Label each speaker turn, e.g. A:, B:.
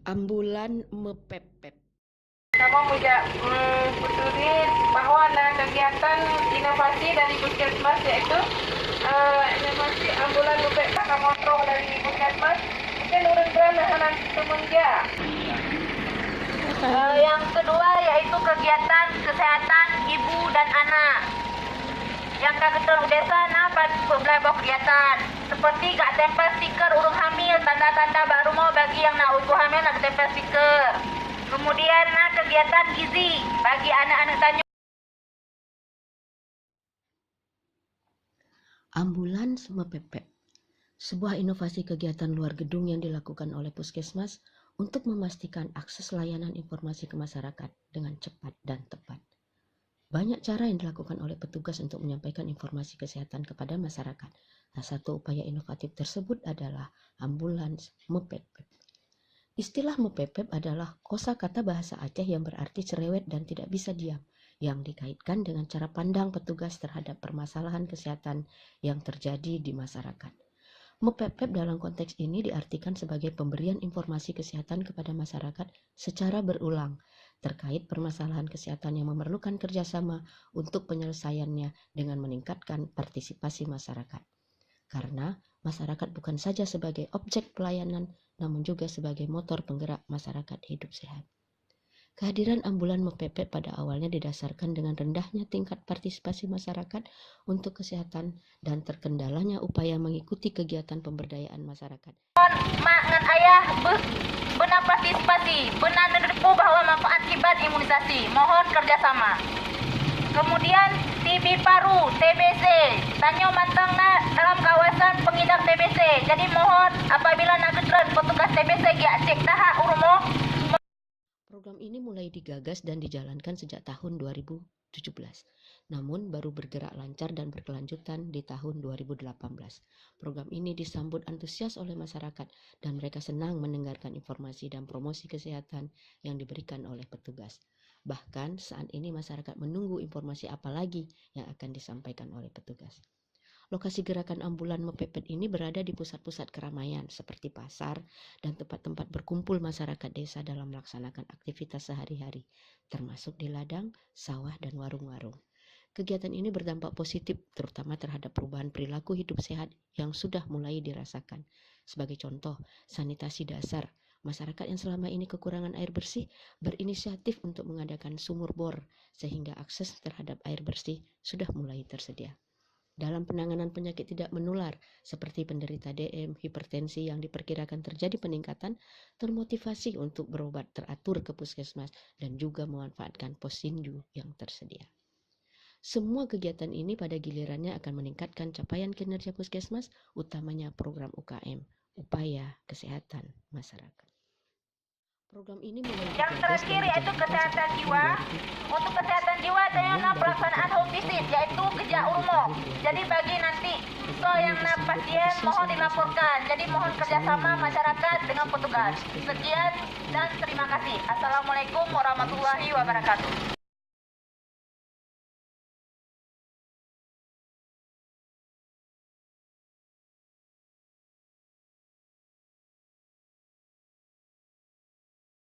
A: Ambulan mepepet.
B: Nama muda Putri bahwa ada kegiatan inovasi dari Puskesmas yaitu inovasi ambulan mepepet motor dari Puskesmas mungkin urut beranahan semenjak. Yang kedua yaitu kegiatan kesehatan ibu dan anak. Yang kebetulan desa pada beberapa kegiatan seperti gak tempel stiker urung hamil, tanda-tanda baru mau bagi yang nak ibu hamil nak tempel stiker. Kemudian kegiatan gizi bagi anak-anak Tanjung.
A: Ambulans mepepet, sebuah inovasi kegiatan luar gedung yang dilakukan oleh Puskesmas untuk memastikan akses layanan informasi ke masyarakat dengan cepat dan tepat. Banyak cara yang dilakukan oleh petugas untuk menyampaikan informasi kesehatan kepada masyarakat. Salah satu upaya inovatif tersebut adalah ambulans mepepet. Istilah mepepet adalah kosakata bahasa Aceh yang berarti cerewet dan tidak bisa diam, yang dikaitkan dengan cara pandang petugas terhadap permasalahan kesehatan yang terjadi di masyarakat. Mepepet dalam konteks ini diartikan sebagai pemberian informasi kesehatan kepada masyarakat secara berulang terkait permasalahan kesehatan yang memerlukan kerjasama untuk penyelesaiannya dengan meningkatkan partisipasi masyarakat. Karena masyarakat bukan saja sebagai objek pelayanan, namun juga sebagai motor penggerak masyarakat hidup sehat. Kehadiran ambulan mepepet pada awalnya didasarkan dengan rendahnya tingkat partisipasi masyarakat untuk kesehatan dan terkendalanya upaya mengikuti kegiatan pemberdayaan masyarakat.
B: Mak ngan ayah benar partisipasi, benar menerpu bahwa manfaat akibat imunisasi. Mohon kerjasama. Kemudian TB paru, TBC, Tanjung Mantang dalam kawasan pengidap TBC. Jadi mohon apabila nak keteran petugas TBC dia cek tahap urumo.
A: Program ini mulai digagas dan dijalankan sejak tahun 2017, namun baru bergerak lancar dan berkelanjutan di tahun 2018. Program ini disambut antusias oleh masyarakat dan mereka senang mendengarkan informasi dan promosi kesehatan yang diberikan oleh petugas. Bahkan saat ini masyarakat menunggu informasi apa lagi yang akan disampaikan oleh petugas. Lokasi gerakan ambulan mepepet ini berada di pusat-pusat keramaian seperti pasar dan tempat-tempat berkumpul masyarakat desa dalam melaksanakan aktivitas sehari-hari, termasuk di ladang, sawah, dan warung-warung. Kegiatan ini berdampak positif terutama terhadap perubahan perilaku hidup sehat yang sudah mulai dirasakan. Sebagai contoh, sanitasi dasar. Masyarakat yang selama ini kekurangan air bersih berinisiatif untuk mengadakan sumur bor sehingga akses terhadap air bersih sudah mulai tersedia. Dalam penanganan penyakit tidak menular seperti penderita DM, hipertensi yang diperkirakan terjadi peningkatan, termotivasi untuk berobat teratur ke puskesmas dan juga memanfaatkan posyandu yang tersedia. Semua kegiatan ini pada gilirannya akan meningkatkan capaian kinerja puskesmas, utamanya program UKM, upaya kesehatan masyarakat. Program ini
B: yang terakhir yaitu kesehatan jiwa. Untuk kesehatan jiwa ada pelaksanaan home visit yaitu kerja urmo. Jadi bagi nanti yang pasien mohon dilaporkan. Jadi mohon kerjasama masyarakat dengan petugas. Sekian dan terima kasih. Assalamualaikum warahmatullahi wabarakatuh.